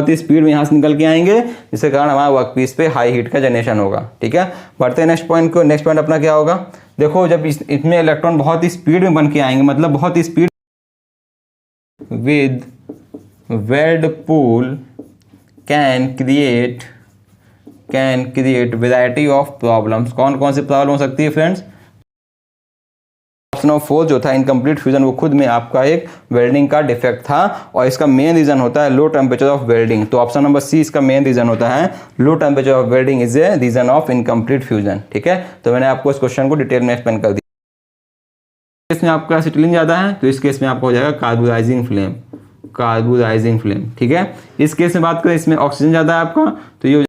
बहुत ही स्पीड में यहाँ से निकल के आएंगे, जिसके कारण हमारा वर्क पीस पे हाई हीट का जनरेशन होगा। ठीक है, बढ़ते हैं नेक्स्ट पॉइंट को। नेक्स्ट पॉइंट अपना क्या होगा, देखो जब इसमें इलेक्ट्रॉन बहुत ही स्पीड में बन के आएंगे, मतलब बहुत ही speed with weld pool can create variety of problems. कौन कौन सी प्रॉब्लम हो सकती है फ्रेंड्स? ऑप्शन ऑफ 4 जो था इनकम्प्लीट फ्यूजन, वो खुद में आपका एक वेल्डिंग का डिफेक्ट था और इसका मेन रीजन होता है लो टेम्परेचर ऑफ वेल्डिंग। तो ऑप्शन नंबर सी इसका मेन रीजन होता है low temperature of welding is a reason of incomplete fusion. ठीक है, तो मैंने आपको इस क्वेश्चन को डिटेल में एक्सप्लेन कर दिया। इसमें आपका एसिटिलीन ज़्यादा है तो इस केस में आपको हो जाएगा कार्बोराइजिंग फ्लेम। ठीक है, इस केस में बात करें इसमें ऑक्सीजन ज़्यादा है आपका, तो ये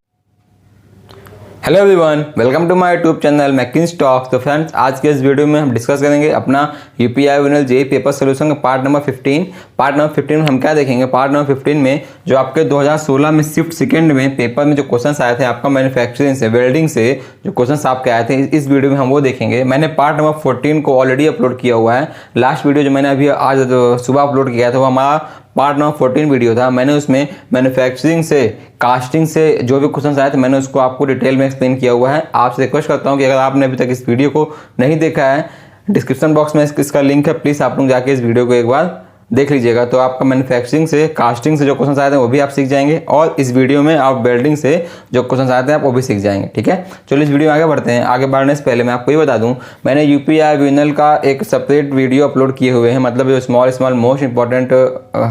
hello everyone, welcome to my YouTube channel mackins talks. तो फ्रेंड्स आज के इस वीडियो में हम डिस्कस करेंगे अपना UPI vinal JE paper solution का पार्ट नंबर 15। पार्ट नंबर 15 में हम क्या देखेंगे, पार्ट नंबर 15 में जो आपके 2016 में शिफ्ट सेकेंड में पेपर में जो क्वेश्चन आए थे आपका मैन्युफैक्चरिंग से, वेल्डिंग से जो क्वेश्चन आपके आए थे, इस वीडियो में हम वो देखेंगे। मैंने पार्ट नंबर 14 को ऑलरेडी अपलोड किया हुआ है। लास्ट वीडियो जो मैंने अभी आज सुबह अपलोड किया था वो हमारा पार्ट नंबर 14 वीडियो था। मैंने उसमें मैन्युफैक्चरिंग से, कास्टिंग से जो भी क्वेश्चन आए थे मैंने उसको आपको डिटेल में एक्सप्लेन किया हुआ है। आपसे रिक्वेस्ट करता हूं कि अगर आपने अभी तक इस वीडियो को नहीं देखा है, डिस्क्रिप्शन बॉक्स में इसका लिंक है, प्लीज़ आप लोग जाके इस वीडियो को एक बार देख लीजिएगा। तो आपका मैन्युफैक्चरिंग से, कास्टिंग से जो क्वेश्चन आए थे वो भी आप सीख जाएंगे और इस वीडियो में आप वेल्डिंग से जो क्वेश्चन आए थे आप वो भी सीख जाएंगे। ठीक है, चलिए इस वीडियो में आगे बढ़ते हैं। आगे बढ़ने से पहले मैं आपको ये बता दूं, मैंने यूपीआई विनल का एक सेपरेट वीडियो अपलोड किए हुए हैं, मतलब जो स्मॉल मोस्ट इंपॉर्टेंट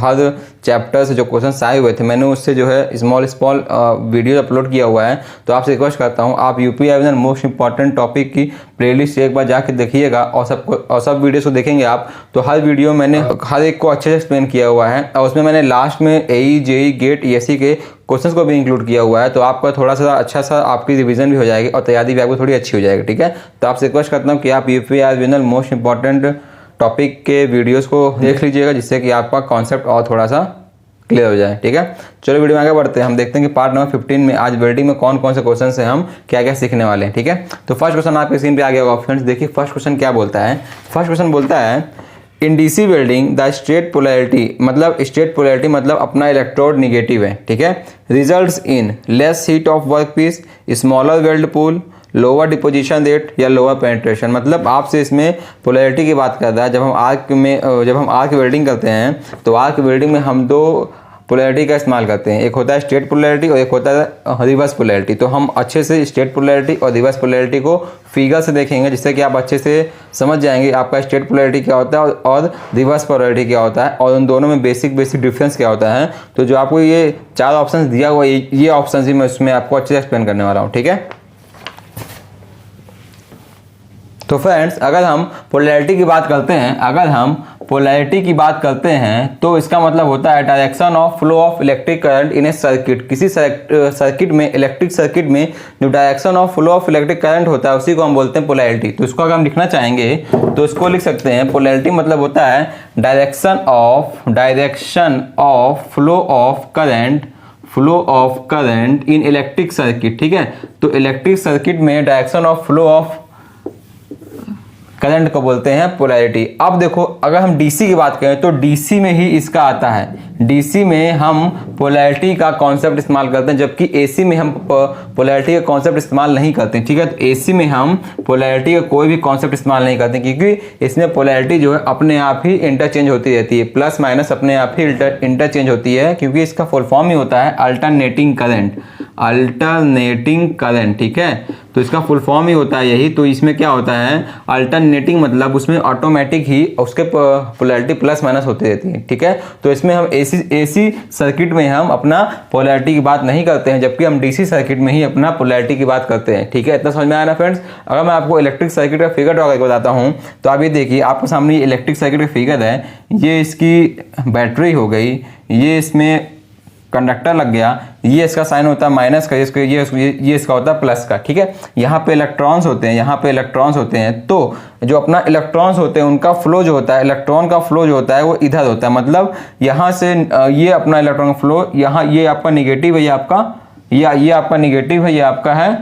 हर चैप्टर से जो क्वेश्चन आए हुए थे मैंने उससे जो है स्मॉल वीडियो अपलोड किया हुआ है। तो आपसे रिक्वेस्ट करता हूँ आप यूपीआई विनल मोस्ट इंपॉर्टेंट टॉपिक की प्लेलिस्ट एक बार जाके देखिएगा और सब वीडियोस को देखेंगे आप तो हर वीडियो मैंने हर एक को अच्छे से एक्सप्लेन किया हुआ है और उसमें मैंने लास्ट में एई, जेईई, गेट, ईएससी के क्वेश्चंस को भी इंक्लूड किया हुआ है। तो आपका थोड़ा सा अच्छा सा आपकी रिवीजन भी हो जाएगी और तैयारी भी आपको थोड़ी अच्छी हो जाएगी। ठीक है, तो आपसे रिक्वेस्ट करता हूँ कि आप यूपीआई विनल मोस्ट इंपॉर्टेंट टॉपिक के वीडियोज़ को देख लीजिएगा, जिससे कि आपका कॉन्सेप्ट और थोड़ा सा क्लियर हो जाए। ठीक है, चलो वीडियो में आगे बढ़ते हैं। हम देखते हैं कि पार्ट नंबर 15 में आज वेल्डिंग में कौन कौन से क्वेश्चन से हम क्या क्या सीखने वाले हैं। ठीक है, तो फर्स्ट क्वेश्चन आपके स्क्रीन पे आ गया होगा फ्रेंड्स। देखिए फर्स्ट क्वेश्चन क्या बोलता है। फर्स्ट क्वेश्चन बोलता है in DC welding the state polarity, मतलब स्टेट पोलैरिटी मतलब अपना इलेक्ट्रोड निगेटिव है। ठीक है, results in less heat of work piece, smaller weld pool, lower deposition rate या लोअर पेनिट्रेशन। मतलब आपसे इसमें पोलैरिटी की बात कर रहा है। जब हम आर्क वेल्डिंग करते हैं तो आर्क वेल्डिंग में हम दो पोलैरिटी का इस्तेमाल करते हैं, एक होता है स्टेट पोलैरिटी और एक होता है रिवर्स पोलैरिटी। तो हम अच्छे से स्टेट पोलैरिटी और रिवर्स पोलैरिटी को फिगर से देखेंगे, जिससे कि आप अच्छे से समझ जाएंगे आपका स्टेट पोलैरिटी क्या होता है और रिवर्स पोलैरिटी क्या होता है और उन दोनों में बेसिक डिफरेंस क्या होता है। तो जो आपको ये 4 ऑप्शन दिया हुआ ये ऑप्शन ही मैं उसमें आपको अच्छे से एक्सप्लेन करने वाला हूँ। ठीक है, तो फ्रेंड्स अगर हम पोलैरिटी की बात करते हैं तो इसका मतलब होता है direction of flow of electric current in A circuit. किसी सर्किट में, इलेक्ट्रिक सर्किट में जो direction of flow of electric current होता है उसी को हम बोलते हैं पोलैरिटी। तो इसको अगर हम लिखना चाहेंगे तो इसको लिख सकते हैं पोलैरिटी मतलब होता है direction of flow of current in electric circuit. ठीक है, तो इलेक्ट्रिक सर्किट में direction of flow of current को बोलते हैं पोलैरिटी। अब देखो अगर हम डीसी की बात करें तो डीसी में ही इसका आता है। डीसी में हम पोलैरिटी का कॉन्सेप्ट इस्तेमाल करते हैं, जबकि एसी में हम पोलैरिटी का कॉन्सेप्ट इस्तेमाल नहीं करते। ठीक है, तो एसी में हम पोलैरिटी का कोई भी कॉन्सेप्ट इस्तेमाल नहीं करते क्योंकि इसमें पोलैरिटी जो है अपने आप ही इंटरचेंज होती रहती है, प्लस माइनस अपने आप ही इंटरचेंज होती है, क्योंकि इसका फुल फॉर्म ही होता है अल्टरनेटिंग करंट। ठीक है, तो इसका फुल फॉर्म ही होता है यही। तो इसमें क्या होता है अल्टरनेटिंग मतलब उसमें ऑटोमेटिक ही उसके पोलैरिटी प्लस माइनस होती रहती है। ठीक है, तो इसमें हम एसी सर्किट में हम अपना पोलैरिटी की बात नहीं करते हैं, जबकि हम डीसी सर्किट में ही अपना पोलैरिटी की बात करते हैं। ठीक है, इतना समझ में आया ना फ्रेंड्स। अगर मैं आपको इलेक्ट्रिक सर्किट का फिगर ड्रॉ करके बताता हूँ तो आप ये देखिए, आपके सामने इलेक्ट्रिक सर्किट का फिगर है, ये इसकी बैटरी हो गई, ये इसमें कंडक्टर लग गया, ये इसका साइन होता है माइनस का, ये इसका होता है प्लस का। ठीक है, यहाँ पे इलेक्ट्रॉन्स होते हैं, तो जो अपना इलेक्ट्रॉन्स होते हैं उनका फ्लो जो होता है, इलेक्ट्रॉन का फ्लो जो होता है वो इधर होता है। मतलब यहाँ से ये अपना इलेक्ट्रॉन का फ्लो, यहाँ ये आपका निगेटिव है, ये आपका निगेटिव है, ये आपका है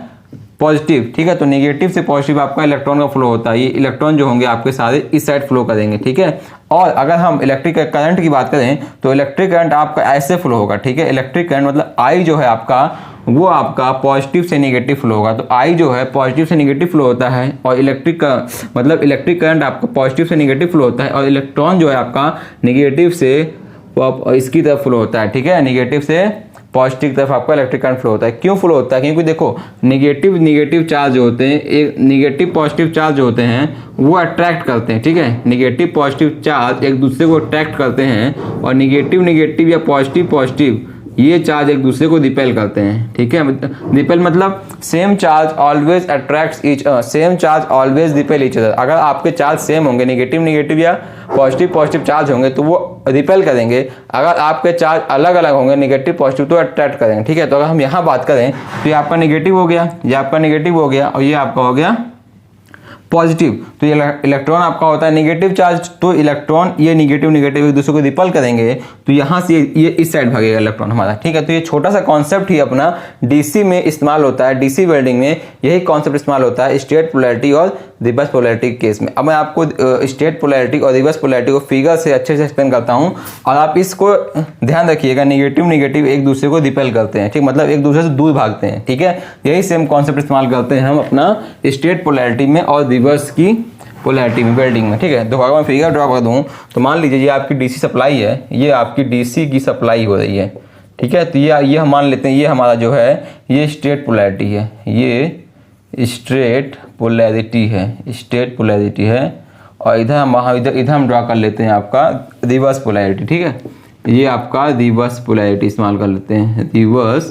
पॉजिटिव, ठीक है। तो नेगेटिव से पॉजिटिव आपका इलेक्ट्रॉन का फ्लो होता है, ये इलेक्ट्रॉन जो होंगे आपके सारे इस साइड फ्लो करेंगे, ठीक है। और अगर हम इलेक्ट्रिक करंट की बात करें तो इलेक्ट्रिक करंट आपका ऐसे फ्लो होगा, ठीक है। इलेक्ट्रिक करंट मतलब आई जो है आपका, वो आपका पॉजिटिव से नेगेटिव फ्लो होगा। तो आई जो है पॉजिटिव से नेगेटिव फ्लो होता है, और इलेक्ट्रिक का मतलब इलेक्ट्रिक करंट आपका पॉजिटिव से नेगेटिव फ्लो होता है, और इलेक्ट्रॉन जो है आपका नेगेटिव से इसकी तरफ फ्लो होता है, ठीक है। नेगेटिव से पॉजिटिव की तरफ आपका इलेक्ट्रिक करंट फ्लो होता है। क्यों फ्लो होता है? क्योंकि देखो नेगेटिव चार्ज जो होते हैं, एक नेगेटिव पॉजिटिव चार्ज जो होते हैं वो अट्रैक्ट करते हैं, ठीक है। नेगेटिव पॉजिटिव चार्ज एक दूसरे को अट्रैक्ट करते हैं, और नेगेटिव या पॉजिटिव ये चार्ज एक दूसरे को रिपेल करते हैं, ठीक है। रिपेल मतलब same charge always attracts same charge always repel each other. अगर आपके चार्ज सेम होंगे, नेगेटिव या पॉजिटिव चार्ज होंगे तो वो रिपेल करेंगे। अगर आपके चार्ज अलग अलग होंगे, नेगेटिव पॉजिटिव, तो अट्रैक्ट करेंगे, ठीक है। तो अगर हम यहाँ बात करें तो ये आपका नेगेटिव हो गया, ये आपका नेगेटिव हो गया, और ये आपका हो गया पॉजिटिव। तो ये इलेक्ट्रॉन आपका होता है नेगेटिव चार्ज, तो इलेक्ट्रॉन ये नेगेटिव एक दूसरे को रिपल करेंगे, तो यहाँ से ये इस साइड भागेगा इलेक्ट्रॉन हमारा, ठीक है। तो ये छोटा सा कॉन्सेप्ट ही अपना डीसी में इस्तेमाल होता है, डीसी वेल्डिंग में यही कॉन्सेप्ट इस्तेमाल होता है स्टेट पोलैरिटी और रिवर्स पोलैरिटी के केस में। अब मैं आपको स्टेट पोलैरिटी और रिवर्स पोलैरिटी को फिगर से अच्छे से एक्सप्लेन करता हूँ, और आप इसको ध्यान रखिएगा। नेगेटिव एक दूसरे को रिपेल करते हैं, ठीक, मतलब एक दूसरे से दूर भागते हैं, ठीक है। यही सेम कॉन्सेप्ट इस्तेमाल करते हैं हम अपना स्टेट पोलैरिटी में और रिवर्स की पोलैरिटी में, वेल्डिंग में, ठीक है। तो अगर मैं फिगर ड्रॉ कर दूँ तो मान लीजिए ये आपकी डीसी सप्लाई है, ये आपकी डीसी की सप्लाई हो रही है, ठीक है। तो ये हम मान लेते हैं ये हमारा जो है ये स्टेट पोलैरिटी है, ये स्टेट पोलैरिटी है, और इधर हम ड्रॉ कर लेते हैं आपका रिवर्स पोलैरिटी, ठीक है। ये आपका रिवर्स पोलैरिटी इस्तेमाल कर लेते हैं, रिवर्स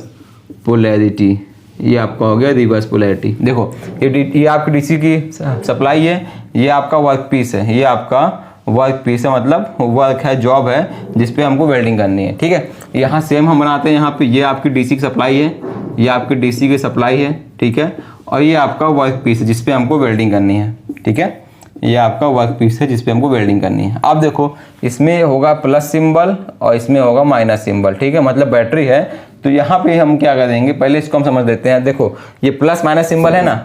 पोलैरिटी, ये आपका हो गया रिवर्स पोलैरिटी। देखो ये आपकी डीसी की सप्लाई है, ये आपका वर्क पीस है, ये आपका वर्क पीस है, मतलब वर्क है, जॉब है जिसपे हमको वेल्डिंग करनी है, ठीक है। यहाँ सेम हम बनाते हैं, यहाँ पे ये आपकी डीसी की सप्लाई है, ये आपकी डीसी की सप्लाई है, ठीक है। और ये आपका वर्क पीस है जिसपे हमको वेल्डिंग करनी है, ठीक है। ये आपका वर्क पीस है जिसपे हमको वेल्डिंग करनी है। अब देखो इसमें होगा प्लस सिंबल और इसमें होगा माइनस सिंबल, ठीक है, मतलब बैटरी है। तो यहाँ पे हम क्या करेंगे, पहले इसको हम समझ लेते हैं। देखो ये प्लस माइनस सिंबल है ना,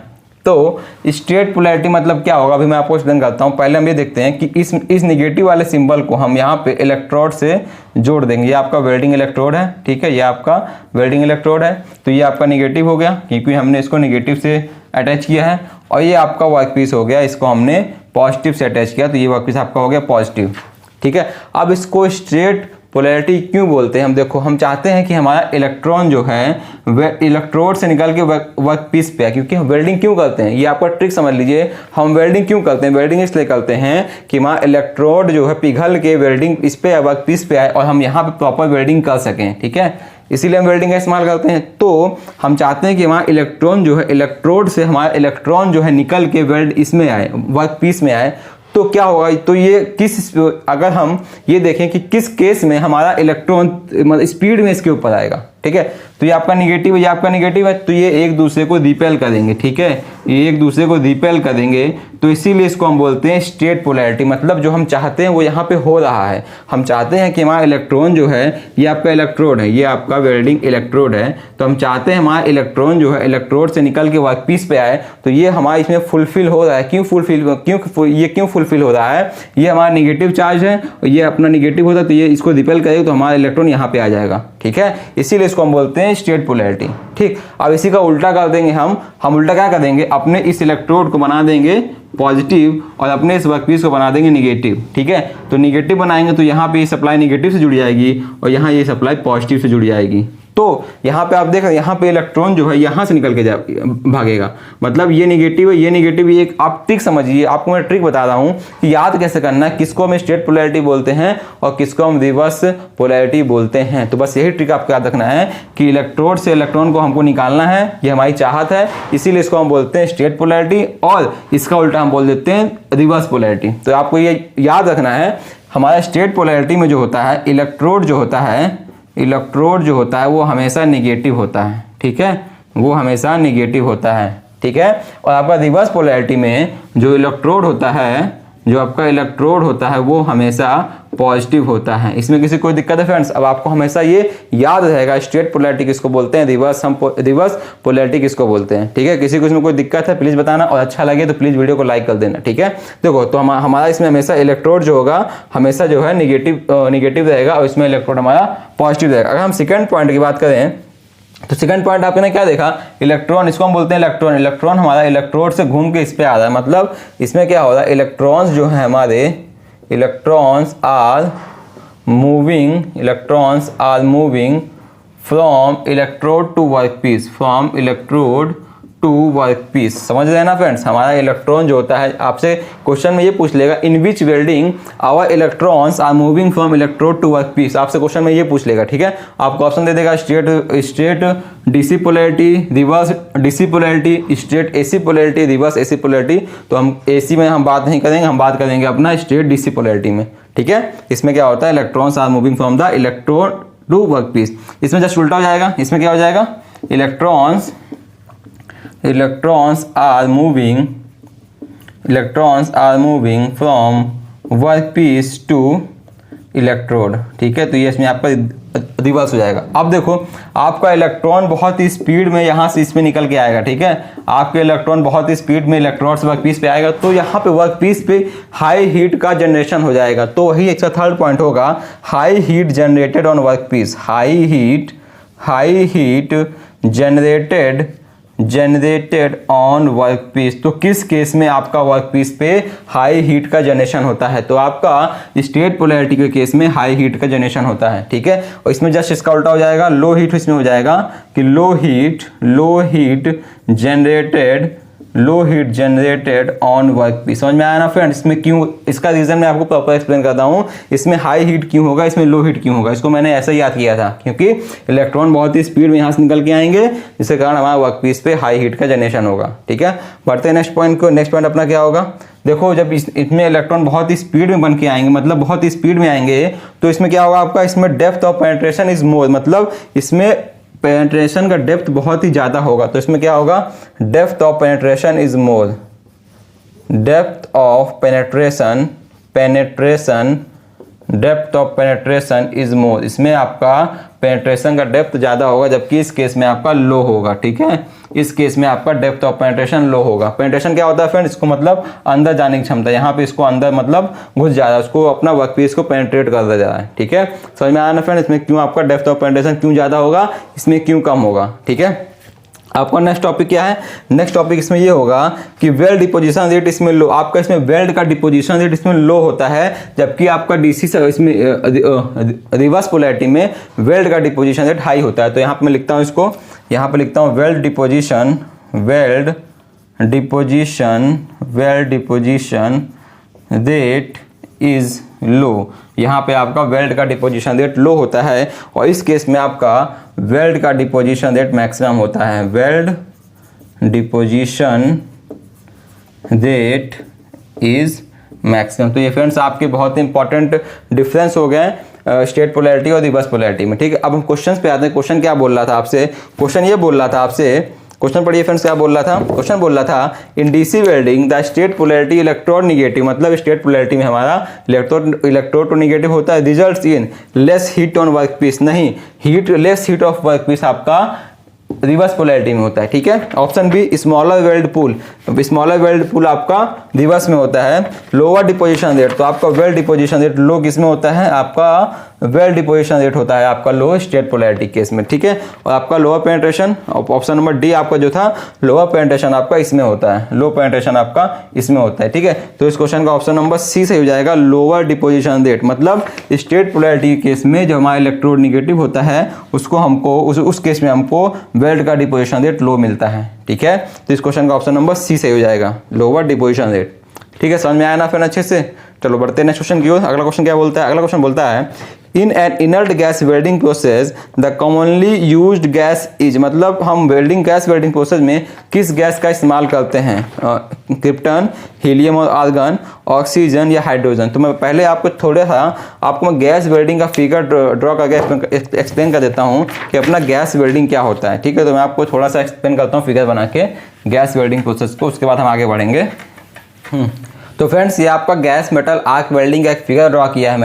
तो स्टेट पोलैरिटी मतलब क्या होगा, अभी मैं आपको एक्सप्लेन करता हूँ। पहले हम ये देखते हैं कि इस नेगेटिव वाले सिंबल को हम यहाँ पे इलेक्ट्रोड से जोड़ देंगे। ये आपका वेल्डिंग इलेक्ट्रोड है, ठीक है, ये आपका वेल्डिंग इलेक्ट्रोड है। तो ये आपका नेगेटिव हो गया क्योंकि हमने इसको नेगेटिव से अटैच किया है, और ये आपका वर्क पीस हो गया, इसको हमने पॉजिटिव से अटैच किया, तो ये वर्क पीस आपका हो गया पॉजिटिव, ठीक है। अब इसको स्ट्रेट पोलैरिटी क्यों बोलते हैं, हम देखो हम चाहते हैं कि हमारा इलेक्ट्रॉन जो है वह इलेक्ट्रोड से निकल के वर्क पीस पे है, क्योंकि हम वेल्डिंग क्यों करते हैं, ये आपका ट्रिक समझ लीजिए। हम वेल्डिंग क्यों करते हैं, वेल्डिंग इसलिए करते हैं कि हमारा इलेक्ट्रोड जो है पिघल के वेल्डिंग इस पे वर्क पीस पे आए और हम यहाँ पे प्रॉपर वेल्डिंग कर सकें, ठीक है, इसीलिए हम वेल्डिंग का इस्तेमाल करते हैं। तो हम चाहते हैं कि हमारा इलेक्ट्रॉन जो है इलेक्ट्रोड से हमारा इलेक्ट्रॉन जो है निकल के वेल्ड इसमें आए, वर्क पीस में आए। तो क्या होगा, तो ये अगर हम ये देखें कि किस केस में हमारा इलेक्ट्रॉन मतलब स्पीड में इसके ऊपर आएगा, ठीक है। तो ये आपका नेगेटिव है, ये आपका नेगेटिव है, तो ये एक दूसरे को रिपेल करेंगे, ठीक है, ये एक दूसरे को रिपेल करेंगे। तो इसीलिए इसको हम बोलते हैं स्टेट पोलैरिटी, मतलब जो हम चाहते हैं वो यहाँ पे हो रहा है। हम चाहते हैं कि हमारा इलेक्ट्रॉन जो है, ये आपका इलेक्ट्रोड है, ये आपका वेल्डिंग इलेक्ट्रोड है, तो हम चाहते हैं हमारा इलेक्ट्रॉन जो है इलेक्ट्रोड से निकल के वर्क पीस पे आए। तो ये हमारा इसमें फुलफिल हो रहा है। क्यों फुलफिल हो रहा है, ये हमारा नेगेटिव चार्ज है और ये अपना नेगेटिव होता है, तो ये इसको रिपेल करेगा तो हमारा इलेक्ट्रॉन यहाँ पे आ जाएगा, ठीक है, इसीलिए इसको हम बोलते हैं स्टेट पोलैरिटी, ठीक। अब इसी का उल्टा कर देंगे हम उल्टा क्या कर देंगे, अपने इस इलेक्ट्रोड को बना देंगे पॉजिटिव और अपने इस वर्कपीस को बना देंगे निगेटिव, ठीक है। तो निगेटिव बनाएंगे तो यहाँ पे ये सप्लाई निगेटिव से जुड़ जाएगी और यहाँ ये सप्लाई पॉजिटिव से जुड़ जाएगी। तो यहाँ पे आप देख रहे हैं, यहाँ पे इलेक्ट्रॉन जो है यहाँ से निकल के भागेगा, मतलब ये नेगेटिव है, ये नेगेटिव, ये एक आप ट्रिक समझिए। आपको मैं ट्रिक बता रहा हूँ कि याद कैसे करना है, किसको हम स्टेट पोलैरिटी बोलते हैं और किसको हम रिवर्स पोलैरिटी बोलते हैं। तो बस यही ट्रिक आपको याद रखना है कि इलेक्ट्रोड से इलेक्ट्रॉन को हमको निकालना है, ये हमारी चाहत है, इसीलिए इसको हम बोलते हैं स्टेट पोलैरिटी, और इसका उल्टा हम बोल देते हैं रिवर्स पोलैरिटी। तो आपको ये याद रखना है, हमारा स्टेट पोलैरिटी में जो होता है इलेक्ट्रोड जो होता है वो हमेशा नेगेटिव होता है, ठीक है, वो हमेशा नेगेटिव होता है, ठीक है। और आपका रिवर्स पोलैरिटी में जो इलेक्ट्रोड होता है जो आपका इलेक्ट्रोड होता है वो हमेशा पॉजिटिव होता है। इसमें किसी कोई दिक्कत है फ्रेंड्स? अब आपको हमेशा ये याद रहेगा स्ट्रेट पोलैरिटी किसको बोलते हैं, रिवर्स पोलैरिटी किसको बोलते हैं। ठीक है, किसी को इसमें कोई दिक्कत है प्लीज बताना, और अच्छा लगे तो प्लीज वीडियो को लाइक कर देना। ठीक है, देखो तो हमारा इसमें हमेशा इलेक्ट्रोड जो होगा हमेशा जो है निगेटिव रहेगा और इसमें इलेक्ट्रोड हमारा पॉजिटिव रहेगा। अगर हम सेकंड पॉइंट की बात करें तो सेकंड पॉइंट आपने क्या देखा, इलेक्ट्रॉन, इसको हम बोलते हैं इलेक्ट्रॉन। इलेक्ट्रॉन हमारा इलेक्ट्रोड से घूम के इस पे आ रहा है, मतलब इसमें क्या हो रहा है, इलेक्ट्रॉन्स जो है हमारे, electrons are moving from electrode to workpiece, from electrode to workpiece. समझ रहे हैं ना फ्रेंड्स? हमारा इलेक्ट्रॉन जो होता है, आपसे क्वेश्चन में ये पूछ लेगा in which welding our electrons are moving from electrode to workpiece, आपसे क्वेश्चन में ये पूछ लेगा। ठीक है, आपको ऑप्शन दे देगा straight DC polarity, reverse DC polarity, straight AC polarity, reverse AC polarity. तो हम एसी में हम बात नहीं करेंगे, हम बात करेंगे अपना स्ट्रेट डीसी पोलैरिटी में। ठीक है, इसमें क्या होता है, electrons are moving from the electrode to workpiece. इसमें जस्ट उल्टा हो जाएगा, इसमें क्या हो जाएगा, electrons are moving from workpiece to electrode. ठीक है, तो ये इसमें आपका रिवर्स हो जाएगा। अब देखो आपका इलेक्ट्रॉन बहुत ही स्पीड में यहाँ से इसमें निकल के आएगा। ठीक है, आपके इलेक्ट्रॉन बहुत ही स्पीड में इलेक्ट्रोड से वर्कपीस पे आएगा, तो यहाँ पे वर्कपीस पे हाई हीट का जनरेशन हो जाएगा। तो वही इसका थर्ड पॉइंट होगा, high heat generated on workpiece, high heat generated on workpiece. तो किस केस में आपका वर्कपीस पे हाई हीट का जनरेशन होता है, तो आपका स्ट्रेट पोलैरिटी के केस में हाई हीट का जनरेशन होता है। ठीक है, और इसमें जस्ट इसका उल्टा हो जाएगा, लो हीट इसमें हो जाएगा कि low heat generated on workpiece. समझ में आया ना फ्रेंड्स? इसमें क्यों, इसका रीजन मैं आपको प्रॉपर एक्सप्लेन करता हूँ। इसमें हाई हीट क्यों होगा, इसमें लो हीट क्यों होगा, इसको मैंने ऐसा ही याद किया था, क्योंकि इलेक्ट्रॉन बहुत ही स्पीड में यहाँ से निकल के आएंगे, जिसके कारण हमारा वर्कपीस पे हाई हीट का जनरेशन होगा। ठीक है, बढ़ते हैं नेक्स्ट पॉइंट को। नेक्स्ट पॉइंट अपना क्या होगा, देखो जब इसमें इलेक्ट्रॉन बहुत ही स्पीड में बन के आएंगे, मतलब बहुत ही स्पीड में आएंगे, तो इसमें क्या होगा आपका, इसमें depth of penetration is more, मतलब इसमें पेनिट्रेशन का डेप्थ बहुत ही ज्यादा होगा। तो इसमें क्या होगा, depth of penetration is more, depth of penetration is more. इसमें आपका पेनिट्रेशन का डेप्थ ज़्यादा होगा, जबकि इस केस में आपका लो होगा। ठीक है, इस केस में आपका डेप्थ ऑफ पेनिट्रेशन लो होगा। पेनिट्रेशन क्या होता है फ्रेंड, इसको मतलब अंदर जाने की क्षमता, यहाँ पे इसको अंदर मतलब घुस जा रहा है, उसको अपना वर्कपीस को पेनिट्रेट कर जा रहा है। ठीक है, समझ में आया ना फ्रेंड? इसमें क्यों आपका डेप्थ ऑफ पेनिट्रेशन क्यों ज़्यादा होगा, इसमें क्यों कम होगा। ठीक है, आपका नेक्स्ट टॉपिक क्या है, नेक्स्ट टॉपिक इसमें ये होगा कि वेल्ड डिपोजिशन रेट इसमें लो, आपका इसमें वेल्ड का डिपोजिशन रेट इसमें लो होता है, जबकि आपका डीसी से इसमें रिवर्स पोलैरिटी में वेल्ड का डिपोजिशन रेट हाई होता है। तो यहाँ पे मैं लिखता हूँ इसको, यहाँ पे लिखता हूँ weld deposition rate is low. यहाँ पे आपका वेल्ड का डिपोजिशन रेट लो होता है, और इस केस में आपका वेल्ड का डिपोजिशन रेट मैक्सिमम होता है। Weld deposition rate is maximum. तो ये फ्रेंड्स आपके बहुत इंपॉर्टेंट डिफरेंस हो गए स्ट्रेट पोलैरिटी और रिवर्स पोलैरिटी में। ठीक है, अब हम क्वेश्चन पे आते हैं। क्वेश्चन क्या बोल रहा था आपसे, क्वेश्चन ये बोल रहा था आपसे, क्वेश्चन पढ़िए फ्रेंड्स, क्या बोल रहा था, क्वेश्चन बोल रहा था in DC welding the straight polarity electrode negative, मतलब स्ट्रेट पोलैरिटी में हमारा इलेक्ट्रोड तो निगेटिव होता है, results in less heat on workpiece, नहीं लेस हीट ऑफ वर्कपीस आपका रिवर्स पोलैरिटी में होता है। ठीक है, option B smaller weld pool, smaller weld pool आपका रिवर्स में होता है। लोअर डिपोजिशन रेट, तो आपका वेल्ड डिपोजिशन रेट लो किस में होता है, आपका वेल्ड डिपोजिशन रेट होता है आपका लो स्ट्रेट पोलैरिटी केस में। ठीक है, और आपका lower penetration, option number D आपका जो था लोअर पेनिट्रेशन आपका इसमें होता है, लो पेनिट्रेशन आपका इसमें होता है। ठीक है, तो इस क्वेश्चन का ऑप्शन नंबर सी सही हो जाएगा, लोअर डिपोजिशन रेट, मतलब स्ट्रेट पोलैरिटी केस में जो हमारा इलेक्ट्रोड निगेटिव होता है उसको हमको उस केस में हमको वेल्ड का डिपोजिशन रेट लो मिलता है। ठीक है, तो इस क्वेश्चन का ऑप्शन नंबर सी सही हो जाएगा, लोअर डिपोजिशन रेट। ठीक है, समझ में आया ना फिर अच्छे से? चलो बढ़ते हैं नेक्स्ट क्वेश्चन की ओर। अगला क्वेश्चन क्या बोलता है, अगला क्वेश्चन बोलता है in an inert gas welding process the commonly used gas is, मतलब हम गैस वेल्डिंग प्रोसेस में किस गैस का इस्तेमाल करते हैं, क्रिप्टन, हीलियम और आर्गन, ऑक्सीजन या हाइड्रोजन। तो मैं पहले आपको थोड़ा सा आपको मैं गैस वेल्डिंग का फिगर ड्रॉ करके एक्सप्लेन कर देता हूँ कि अपना गैस वेल्डिंग क्या होता है। ठीक है, तो मैं आपको थोड़ा सा एक्सप्लेन करता हूँ फिगर बना के गैस वेल्डिंग प्रोसेस को, उसके बाद हम आगे बढ़ेंगे। तो फ्रेंड्स ये आपका गैस मेटल आर्क वेल्डिंग का एक फिगर ड्रॉ किया है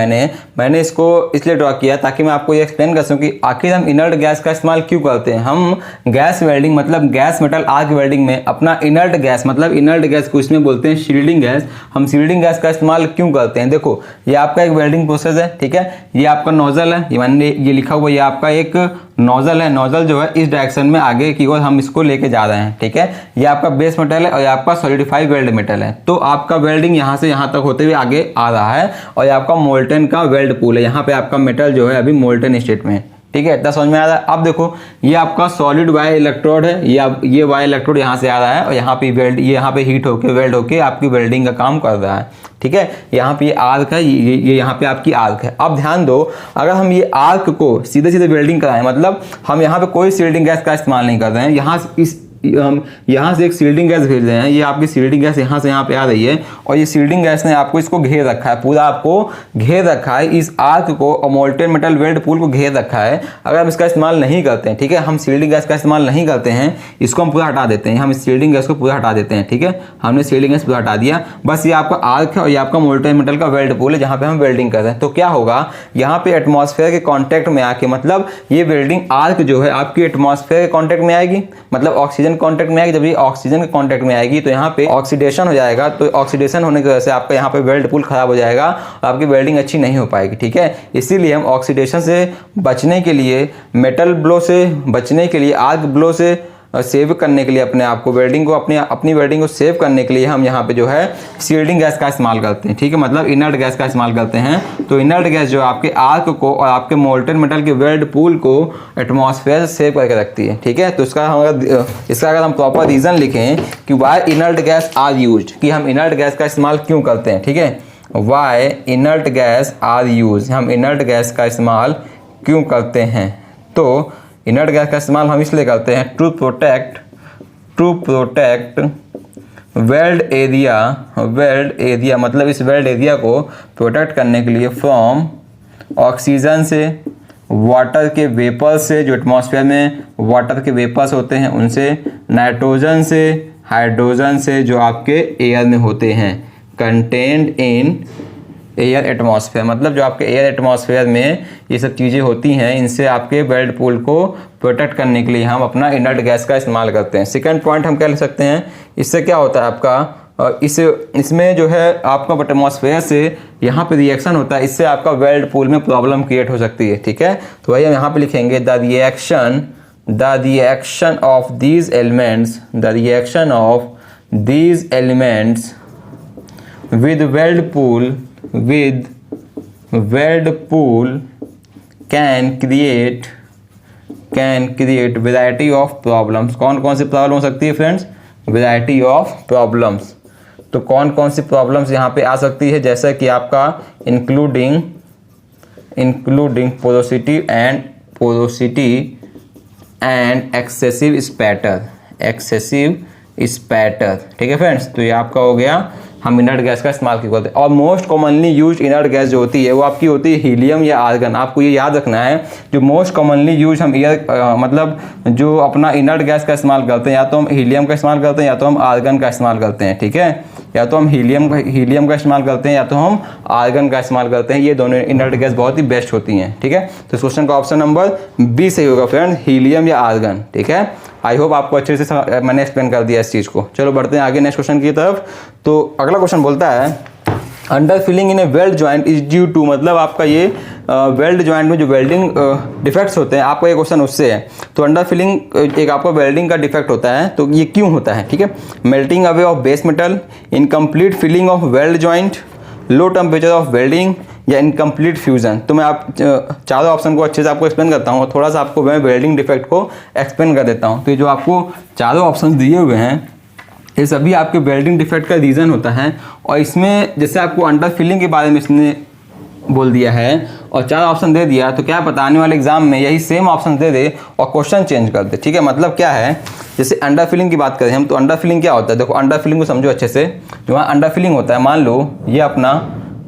मैंने इसको इसलिए ड्रॉ किया ताकि मैं आपको ये एक्सप्लेन कर सकूं कि आखिर हम इनर्ट गैस का इस्तेमाल क्यों करते हैं। हम गैस वेल्डिंग मतलब गैस मेटल आर्क वेल्डिंग में अपना इनर्ट गैस मतलब इनर्ट गैस को इसमें बोलते हैं शील्डिंग गैस, हम शील्डिंग गैस का इस्तेमाल क्यों करते हैं। देखो ये आपका एक वेल्डिंग प्रोसेस है, ठीक है, ये आपका नोजल है, ये मैंने ये लिखा हुआ ये आपका एक नोजल है, नोजल जो है इस डायरेक्शन में आगे की ओर हम इसको लेके जा रहे हैं, ठीक है। ये आपका बेस मेटल है और ये आपका सॉलिडिफाइड वेल्ड मेटल है। तो आपका वेल्डिंग यहाँ से यहाँ तक होते हुए आगे आ रहा है और ये आपका मोल्टन का वेल्ड पूल है, यहाँ पे आपका मेटल जो है अभी मोल्टन स्टेट में है, ठीक है। इतना समझ में आ रहा है। अब देखो ये आपका सॉलिड वाई इलेक्ट्रोड है, ये वाई इलेक्ट्रोड यहाँ से आ रहा है और यहाँ पे वेल्ड ये यहाँ पे हीट होके वेल्ड होके आपकी वेल्डिंग का काम कर रहा है, ठीक है। यहाँ पे ये आर्क है, ये यहाँ पे आपकी आर्क है। अब ध्यान दो, अगर हम ये आर्क को सीधे सीधे वेल्डिंग कराएं मतलब हम यहाँ पे कोई शील्डिंग गैस का इस्तेमाल नहीं कर रहे हैं, हम यहाँ से एक शील्डिंग गैस भेज रहे हैं, ये आपकी शील्डिंग गैस यहाँ से यहाँ पे आ रही है और ये शील्डिंग गैस ने आपको इसको घेर रखा है, पूरा आपको घेर रखा है, इस आर्क को और मोल्टेन मेटल वेल्ड पूल को घेर रखा है। अगर हम इसका इस्तेमाल नहीं करते हैं, ठीक है, हम शील्डिंग गैस का इस्तेमाल नहीं करते हैं, इसको हम पूरा हटा देते हैं, हम इस शील्डिंग गैस को पूरा हटा देते हैं, ठीक है, हमने शील्डिंग गैस पूरा हटा दिया, बस ये आपका आर्क है और ये आपका मोल्टेन मेटल का वेल्ड पूल है जहाँ पे हम वेल्डिंग कर रहे हैं। तो क्या होगा, यहाँ पे एटमॉस्फेयर के कॉन्टैक्ट में आके मतलब ये वेल्डिंग आर्क जो है आपकी एटमॉस्फेयर के कॉन्टैक्ट में आएगी, मतलब ऑक्सीजन कॉन्टैक्ट में आएगी। जब ऑक्सीजन के कांटेक्ट में आएगी तो यहाँ पे ऑक्सीडेशन हो जाएगा, तो ऑक्सीडेशन होने की वजह से आपका यहाँ पे वेल्ड पूल खराब हो जाएगा और आपकी वेल्डिंग अच्छी नहीं हो पाएगी, ठीक है। इसीलिए हम ऑक्सीडेशन से बचने के लिए, मेटल ब्लो से बचने के लिए, आर्क ब्लो से सेव करने के लिए अपने आप को, वेल्डिंग को अपनी वेल्डिंग को सेव करने के लिए हम यहाँ पे जो है शील्डिंग गैस का इस्तेमाल करते हैं, ठीक है, मतलब इनर्ट गैस का इस्तेमाल करते हैं। तो इनर्ट गैस जो आपके आर्क को और आपके मोल्टेन मेटल के वेल्ड पूल को एटमॉस्फेयर से सेव करके रखती है, ठीक है। तो इसका अगर हम प्रॉपर रीज़न लिखें कि why inert gas are use, कि हम इनर्ट गैस का इस्तेमाल क्यों करते हैं, ठीक है, why inert gas are use, हम इनर्ट गैस का इस्तेमाल क्यों करते हैं। तो इनर्ट गैस का इस्तेमाल हम इसलिए करते हैं टू प्रोटेक्ट वेल्ड एरिया मतलब इस वेल्ड एरिया को प्रोटेक्ट करने के लिए फ्रॉम ऑक्सीजन से, वाटर के वेपर से, जो एटमॉस्फेयर में वाटर के वेपर्स होते हैं उनसे, नाइट्रोजन से, हाइड्रोजन से जो आपके एयर में होते हैं, कंटेन्ड इन एयर एटमॉस्फेयर, मतलब जो आपके एयर एटमॉस्फेयर में ये सब चीज़ें होती हैं, इनसे आपके वेल्ड पूल को प्रोटेक्ट करने के लिए हम अपना इनर्ट गैस का इस्तेमाल करते हैं। सेकंड पॉइंट हम क्या लिख सकते हैं, इससे क्या होता है आपका, इसमें जो है आपका एटमॉस्फेयर से यहाँ पे रिएक्शन होता है, इससे आपका वेल्ड पूल में प्रॉब्लम क्रिएट हो सकती है, ठीक है। तो वही हम यहाँ पे लिखेंगे the reaction of these elements with weld pool can create variety of problems। कौन कौन सी प्रॉब्लम हो सकती है फ्रेंड्स, variety of problems। तो कौन कौन सी प्रॉब्लम्स यहाँ पे आ सकती है, जैसा कि आपका including porosity and excessive spatter, ठीक है फ्रेंड्स। तो ये आपका हो गया हम इनर्ट गैस का इस्तेमाल क्यों करते हैं। और most commonly use inert gas जो होती है वो आपकी होती है हीलियम या आर्गन। आपको ये याद रखना है, जो मोस्ट कॉमनली यूज हम मतलब जो अपना इनर्ट गैस का इस्तेमाल करते हैं, या तो हम हीलियम का इस्तेमाल करते हैं या तो हम आर्गन का इस्तेमाल करते हैं, ठीक है, या तो हम हीलियम का इस्तेमाल करते हैं या तो हम आर्गन का इस्तेमाल करते हैं। ये दोनों इनर्ट गैस बहुत ही बेस्ट होती हैं, ठीक है। तो क्वेश्चन का ऑप्शन नंबर बी सही होगा फ्रेंड, हीलियम या आर्गन, ठीक है। आई होप आपको अच्छे से मैंने एक्सप्लेन कर दिया इस चीज़ को। चलो बढ़ते हैं आगे नेक्स्ट क्वेश्चन की तरफ। तो अगला क्वेश्चन बोलता है under filling in a weld joint is due to, मतलब आपका ये वेल्ड जॉइंट में जो वेल्डिंग डिफेक्ट्स होते हैं, आपका ये क्वेश्चन उससे है। तो अंडर फिलिंग एक आपका वेल्डिंग का डिफेक्ट होता है, तो ये क्यों होता है, ठीक है। Melting away of base metal, incomplete filling of weld joint, low temperature of welding या इनकम्प्लीट फ्यूजन। तो मैं आप चारों ऑप्शन को अच्छे से आपको एक्सप्लेन करता हूँ और थोड़ा सा आपको मैं वेल्डिंग डिफेक्ट को एक्सप्लेन कर देता हूँ। तो ये जो आपको चारों ऑप्शन दिए हुए हैं ये सभी आपके वेल्डिंग डिफेक्ट का रीज़न होता है। और इसमें जैसे आपको अंडर फिलिंग के बारे में इसने बोल दिया है और चार ऑप्शन दे दिया, तो क्या पता आने वाले एग्जाम में यही सेम ऑप्शन दे दे और क्वेश्चन चेंज कर दे, ठीक है। मतलब क्या है, जैसे अंडर फिलिंग की बात करें हम, तो अंडर फिलिंग क्या होता है, देखो अंडर फिलिंग को समझो अच्छे से। जो वहाँ अंडर फिलिंग होता है, मान लो ये अपना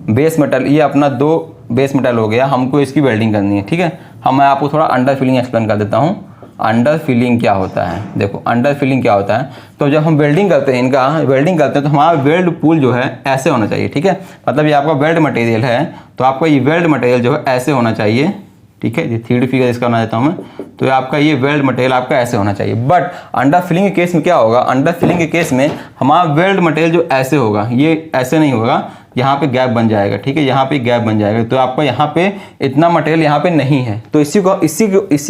बेस मेटल, ये अपना 2 बेस मेटल हो गया, हमको इसकी वेल्डिंग करनी है, ठीक है। मैं आपको थोड़ा अंडर फिलिंग एक्सप्लेन कर देता हूँ। अंडर फिलिंग क्या होता है। देखो अंडर फिलिंग क्या होता है, तो जब हम वेल्डिंग करते हैं, इनका वेल्डिंग करते हैं, तो हमारा वेल्ड पूल जो है ऐसे होना चाहिए, ठीक है। मतलब ये आपका वेल्ड मटेरियल है, तो आपका ये वेल्ड मटेरियल जो है ऐसे होना चाहिए, ठीक है। ये 3D फिगर इसका बना देता हूँ मैं, तो आपका ये वेल्ड मटेरियल आपका ऐसे होना चाहिए। बट अंडर फिलिंग के केस में क्या होगा, अंडर फिलिंग के केस में हमारा वेल्ड मटेरियल जो ऐसे होगा, ये ऐसे नहीं होगा, यहाँ पे गैप बन जाएगा, ठीक है, यहाँ पे गैप बन जाएगा, तो आपका यहाँ पे इतना मटेरियल यहाँ पे नहीं है, तो इसी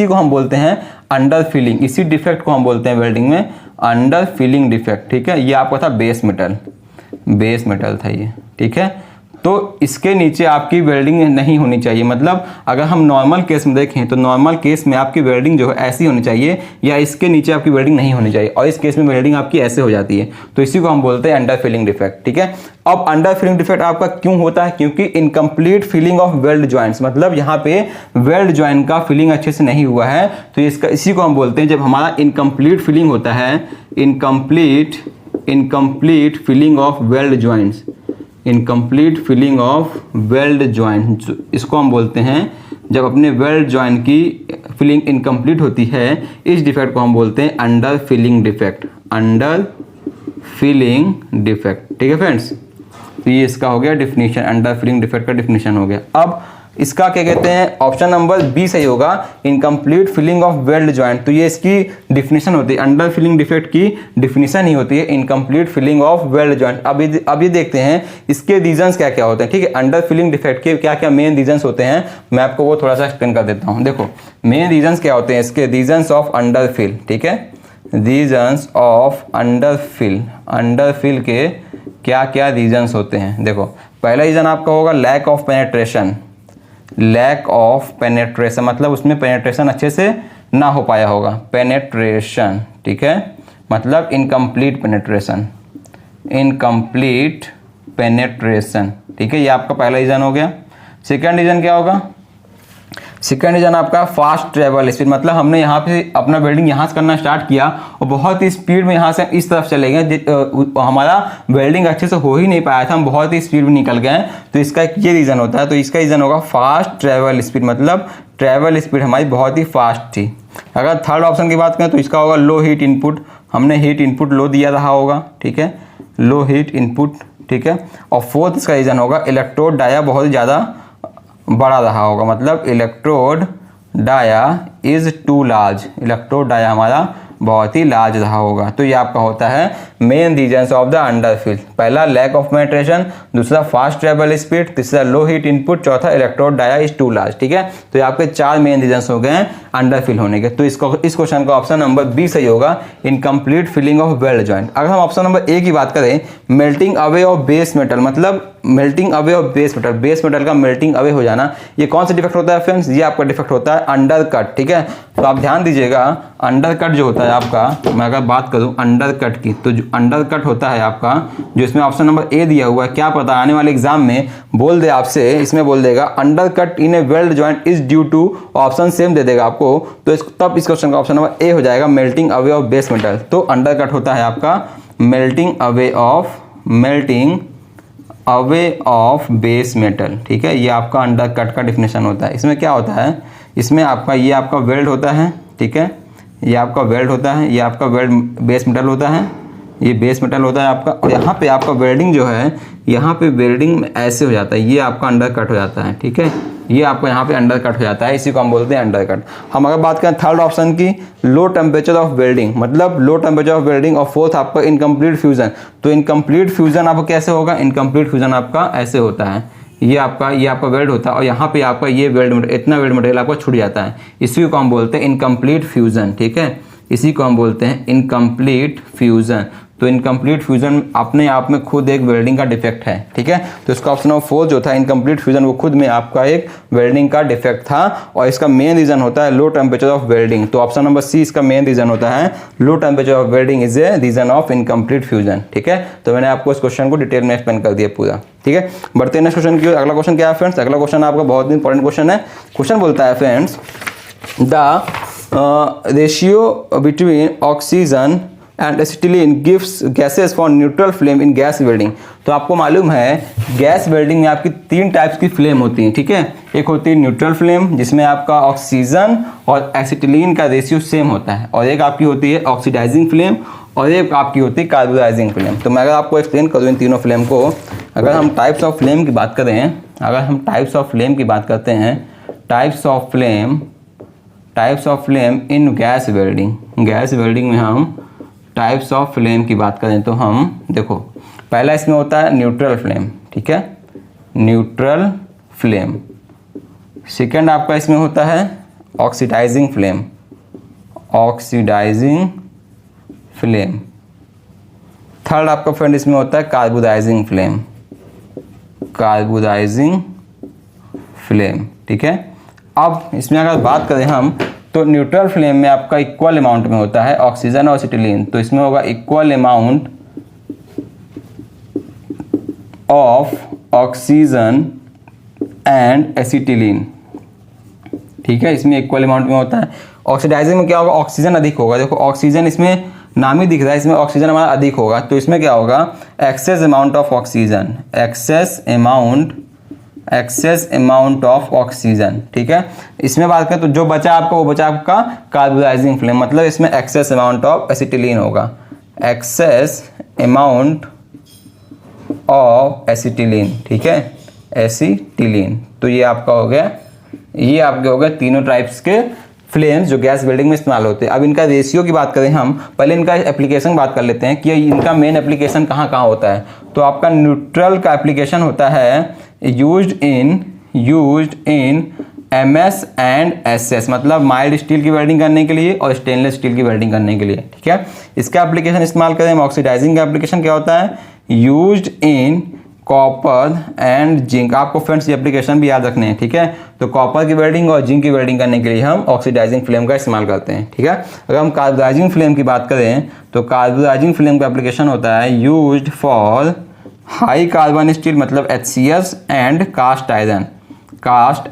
को हम बोलते हैं अंडर फिलिंग। इसी डिफेक्ट को हम बोलते हैं वेल्डिंग में अंडर फिलिंग डिफेक्ट, ठीक है। ये आपका था बेस मेटल था ये, ठीक है। तो इसके नीचे आपकी वेल्डिंग नहीं होनी चाहिए। मतलब अगर हम नॉर्मल केस में देखें तो नॉर्मल केस में आपकी वेल्डिंग जो है ऐसी होनी चाहिए, या इसके नीचे आपकी वेल्डिंग नहीं होनी चाहिए, और इस केस में वेल्डिंग आपकी ऐसे हो जाती है, तो इसी को हम बोलते हैं अंडर फिलिंग डिफेक्ट, ठीक है। अब अंडर फिलिंग डिफेक्ट आपका क्यों होता है, क्योंकि incomplete filling of weld joints, मतलब यहाँ पे वेल्ड जॉइंट का फिलिंग अच्छे से नहीं हुआ है, तो इसी को हम बोलते हैं, जब हमारा इनकम्प्लीट फिलिंग होता है, incomplete filling of weld joints, incomplete filling of weld joint, इसको हम बोलते हैं जब अपने वेल्ड जॉइंट की फिलिंग इनकम्प्लीट होती है, इस डिफेक्ट को हम बोलते हैं under filling defect, under filling defect, ठीक है फ्रेंड्स। तो ये इसका हो गया डिफिनीशन, अंडर फिलिंग डिफेक्ट का डिफिनीशन हो गया। अब इसका क्या कहते हैं, ऑप्शन नंबर बी सही होगा, incomplete filling of weld joint. तो ये इसकी डिफिनीशन होती है, अंडर फिलिंग डिफेक्ट की डिफिनीशन ही होती है incomplete filling of weld joint. अब ये देखते हैं इसके रीजंस क्या क्या होते हैं, ठीक है। अंडर फिलिंग डिफेक्ट के क्या क्या मेन रीजंस होते हैं, मैं आपको वो थोड़ा सा एक्सप्लेन कर देता हूँ। देखो मेन रीजंस क्या होते हैं इसके, रीजंस ऑफ अंडर फिल, ठीक है, रीजंस ऑफ अंडर फिल के क्या क्या रीजंस होते हैं। देखो पहला रीजन आपका होगा lack of penetration, lack of penetration मतलब उसमें पेनेट्रेशन अच्छे से ना हो पाया होगा, पेनेट्रेशन, ठीक है, मतलब इनकम्प्लीट पेनेट्रेशन, ठीक है। ये आपका पहला रीजन हो गया। सेकंड रीजन क्या होगा, सेकंड रीजन आपका फास्ट ट्रेवल स्पीड, मतलब हमने यहाँ पे अपना वेल्डिंग यहाँ से करना स्टार्ट किया और बहुत ही स्पीड में यहाँ से इस तरफ चले गए, हमारा वेल्डिंग अच्छे से हो ही नहीं पाया था, हम बहुत ही स्पीड में निकल गए, तो इसका ये रीज़न होता है। तो इसका रीज़न होगा फास्ट ट्रेवल स्पीड, मतलब ट्रेवल स्पीड हमारी बहुत ही फास्ट थी। अगर थर्ड ऑप्शन की बात करें तो इसका होगा लो हीट इनपुट, हमने हीट इनपुट लो दिया रहा होगा, ठीक है, लो हीट इनपुट, ठीक है। और फोर्थ इसका रीज़न होगा इलेक्ट्रोड डाया बहुत ज़्यादा बड़ा रहा होगा, मतलब electrode dia is too large, electrode dia हमारा बहुत ही लार्ज रहा होगा। तो ये आपका होता है main reasons of the under fill, पहला लैक ऑफ पेनेट्रेशन, दूसरा फास्ट ट्रेवल स्पीड, तीसरा लो हीट इनपुट, चौथा electrode dia is too large, ठीक है। तो ये आपके 4 मेन रीजंस हो गए हैं अंडर फिल होने के। तो इस क्वेश्चन का ऑप्शन नंबर बी सही होगा, incomplete filling of weld joint. अगर हम ऑप्शन नंबर ए की बात करें, melting away of base metal, मतलब melting away of base metal का मेल्टिंग अवे हो जाना, ये कौन सा डिफेक्ट होता है फ्रेंड्स, ये आपका डिफेक्ट होता है अंडर कट, ठीक है। तो आप ध्यान दीजिएगा अंडर कट जो होता है आपका, मैं अगर बात करूं अंडर कट की, तो जो अंडर कट होता है आपका, जो इसमें ऑप्शन नंबर ए दिया हुआ है, क्या पता आने वाले एग्जाम में बोल दे आपसे, इसमें बोल देगा undercut in a weld joint is due to, option same दे देगा आपको, तो तब इस क्वेश्चन का ऑप्शन नंबर ए हो जाएगा melting away of base metal. तो अंडर कट होता है आपका melting away of base metal, ठीक है। ये आपका अंडर कट का डिफिनेशन होता है। इसमें क्या होता है, इसमें आपका ये आपका वेल्ड होता है, ठीक है, ये आपका वेल्ड होता है, ये आपका वेल्ड बेस मेटल होता है, ये बेस मेटल होता है आपका, और यहाँ पे आपका वेल्डिंग जो है, यहाँ पे वेल्डिंग में ऐसे हो जाता है, ये आपका अंडर कट हो जाता है, ठीक है, ये आपको यहाँ पे अंडर कट हो जाता है, इसी को हम बोलते हैं अंडर कट। हम अगर बात करें थर्ड ऑप्शन की, लो टेम्परेचर ऑफ वेल्डिंग, मतलब लो टेम्परेचर ऑफ वेल्डिंग, और फोर्थ आपका इनकम्प्लीट फ्यूजन। तो इनकम्प्लीट फ्यूजन आपका कैसे होगा, इनकम्प्लीट फ्यूजन आपका ऐसे होता है, ये आपका वेल्ड होता है और यहाँ पे आपका ये वेल्ड इतना वेल्ड मटेरियल आपका छूट जाता है, इसी को हम बोलते हैं इनकम्प्लीट फ्यूजन, ठीक है, इसी को हम बोलते हैं इनकम्प्लीट फ्यूजन। तो इनकम्प्लीट फ्यूजन अपने आप में खुद एक वेल्डिंग का डिफेक्ट है, ठीक है। तो इसका ऑप्शन नंबर 4 जो था इनकम्प्लीट फ्यूजन, वो खुद में आपका एक वेल्डिंग का डिफेक्ट था, और इसका मेन रीजन होता है लो टेम्परेचर ऑफ वेल्डिंग। तो ऑप्शन नंबर सी इसका मेन रीजन होता है low temperature of welding is a reason of incomplete fusion, ठीक है। तो मैंने आपको इस क्वेश्चन को डिटेल में एक्सप्लेन कर दिया पूरा, ठीक है। बढ़ते हैं नेक्स्ट क्वेश्चन की। अगला क्वेश्चन क्या है फ्रेंड्स, अगला क्वेश्चन आपका बहुत इंपॉर्टेंट क्वेश्चन है। क्वेश्चन बोलता है friends, the ratio between oxygen and acetylene gives gases for neutral flame in gas welding. तो आपको मालूम है गैस वेल्डिंग में आपकी 3 टाइप्स की फ्लेम होती हैं, ठीक है। एक होती है न्यूट्रल फ्लेम जिसमें आपका ऑक्सीजन और एसिटिलीन का रेशियो सेम होता है, और एक आपकी होती है ऑक्सीडाइजिंग फ्लेम, और एक आपकी होती है कार्बोनाइजिंग फ्लेम। तो मैं अगर आपको एक्सप्लेन करूँ इन तीनों फ्लेम को, अगर हम टाइप्स ऑफ फ्लेम की बात करें, अगर हम टाइप्स ऑफ फ्लेम की बात करते हैं, types of flame in gas welding में हम टाइप्स ऑफ फ्लेम की बात करें तो हम देखो, पहला इसमें होता है न्यूट्रल फ्लेम, ठीक है, न्यूट्रल फ्लेम। सेकंड आपका इसमें होता है ऑक्सीडाइजिंग फ्लेम। थर्ड आपका फ्रेंड इसमें होता है कार्बोनाइजिंग फ्लेम, ठीक है। अब इसमें अगर बात करें हम तो न्यूट्रल फ्लेम में आपका इक्वल अमाउंट में होता है ऑक्सीजन और एसिटिलीन, तो इसमें होगा equal amount of oxygen and acetylene, ठीक है, इसमें इक्वल अमाउंट में होता है। ऑक्सीडाइजिंग में क्या होगा, ऑक्सीजन अधिक होगा। देखो ऑक्सीजन इसमें नाम ही दिख रहा है, इसमें ऑक्सीजन हमारा अधिक होगा, तो इसमें क्या होगा एक्सेस अमाउंट ऑफ ऑक्सीजन, ठीक है। इसमें बात करें तो जो बचा आपका वो बचा आपका कार्बोनाइजिंग फ्लेम, मतलब इसमें एक्सेस अमाउंट ऑफ एसिटिलीन होगा, एक्सेस अमाउंट ऑफ एसिटिलीन, ठीक है, एसिटिलीन। तो ये आपका हो गया, ये आपके हो गए तीनों टाइप्स के फ्लेम्स जो गैस वेल्डिंग में इस्तेमाल होते हैं। अब इनका रेशियो की बात करें हम, पहले इनका एप्लीकेशन बात कर लेते हैं कि इनका मेन एप्लीकेशन कहाँ कहाँ होता है। तो आपका न्यूट्रल का एप्लीकेशन होता है used in MS and SS, मतलब माइल्ड स्टील की वेल्डिंग करने के लिए और स्टेनलेस स्टील की वेल्डिंग करने के लिए, ठीक है। इसका एप्लीकेशन इस्तेमाल करें हम, ऑक्सीडाइजिंग का एप्लीकेशन क्या होता है, used in copper and zinc. आपको फ्रेंड्स ये एप्लीकेशन भी याद रखने हैं, ठीक है। तो कॉपर की वेल्डिंग और जिंक की वेल्डिंग करने के लिए हम ऑक्सीडाइजिंग फ्लेम का इस्तेमाल करते हैं, ठीक है। अगर हम कार्बोनाइजिंग फ्लेम की बात करें तो कार्बोनाइजिंग फ्लेम का एप्लीकेशन होता है used for high carbon steel, मतलब HCS एंड कास्ट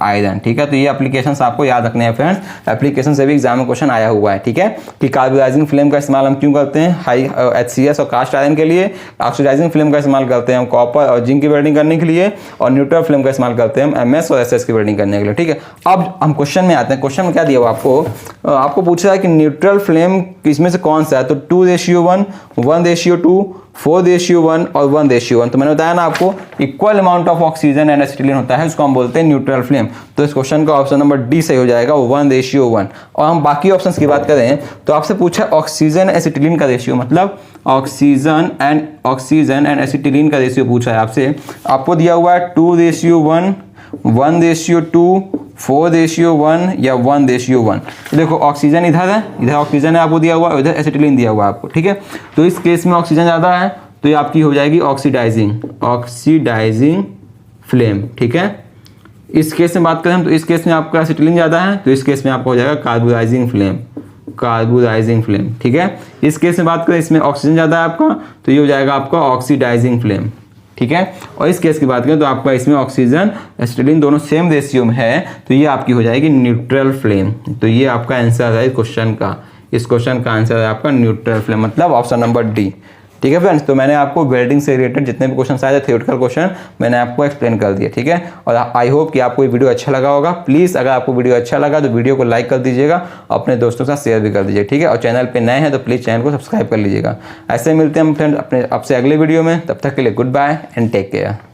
आयरन, ठीक है। तो ये एप्लीकेशंस आपको याद रखने हैं फ्रेंड्स, एप्लीकेशन से भी एग्जाम में क्वेश्चन आया हुआ है, ठीक है, कि कार्बोनाइजिंग फ्लेम का इस्तेमाल हम क्यों करते हैं, हाई HCS और कास्ट आयरन के लिए, ऑक्सीडाइजिंग फ्लेम का इस्तेमाल करते हैं हम कॉपर और जिंक की वेल्डिंग करने के लिए, और न्यूट्रल फ्लेम का इस्तेमाल करते हैं हम MS और SS की वेल्डिंग करने के लिए, ठीक है। अब हम क्वेश्चन में आते हैं, क्वेश्चन में क्या दिया हुआ आपको पूछा है कि न्यूट्रल फ्लेम इसमें से कौन सा है, तो 2:1, 1:2, 4:1 और 1:1। तो मैंने बताया ना आपको equal amount of oxygen and acetylene होता है, उसको हम बोलते हैं न्यूट्रल फ्लेम। तो इस क्वेश्चन का ऑप्शन नंबर डी सही हो जाएगा, 1:1। और हम बाकी ऑप्शंस की बात करें तो आपसे पूछा ऑक्सीजन एसिटिलीन का रेशियो, मतलब ऑक्सीजन एंड एसिटिलीन का रेशियो पूछा है आपसे। आपको दिया हुआ है 2:1, 1:2, 4:1 या 1:1। तो देखो ऑक्सीजन इधर है, इधर ऑक्सीजन है आपको दिया हुआ है, इधर एसिटिलीन दिया हुआ है आपको, ठीक है। तो इस केस में ऑक्सीजन ज़्यादा है तो ये आपकी हो जाएगी ऑक्सीडाइजिंग फ्लेम, ठीक है। इस केस में बात करें हम तो इस केस में आपका एसिटिलीन ज़्यादा है तो इस केस में आपका हो जाएगा कार्बोनाइजिंग फ्लेम, ठीक है। इस केस में बात करें इसमें ऑक्सीजन ज़्यादा है आपका तो ये हो जाएगा आपका ऑक्सीडाइजिंग फ्लेम, ठीक है। और इस केस की बात करें तो आपका इसमें ऑक्सीजन एसिटिलीन दोनों सेम रेशियो में है तो ये आपकी हो जाएगी न्यूट्रल फ्लेम। तो ये आपका आंसर है क्वेश्चन का, इस क्वेश्चन का आंसर है आपका न्यूट्रल फ्लेम, मतलब ऑप्शन नंबर डी, ठीक है फ्रेंड्स। तो मैंने आपको वेल्डिंग से रिलेटेड जितने भी क्वेश्चन आए थे थियोरेटिकल क्वेश्चन मैंने आपको एक्सप्लेन कर दिया, ठीक है। और आई होप कि आपको ये वीडियो अच्छा लगा होगा। प्लीज़ अगर आपको वीडियो अच्छा लगा तो वीडियो को लाइक कर दीजिएगा, अपने दोस्तों के साथ शेयर भी कर दीजिए, ठीक है। और चैनल पे नए हैं तो प्लीज़ चैनल को सब्सक्राइब कर लीजिएगा। ऐसे मिलते हैं हम फ्रेंड्स अपने आपसे अगले वीडियो में, तब तक के लिए goodbye and take care.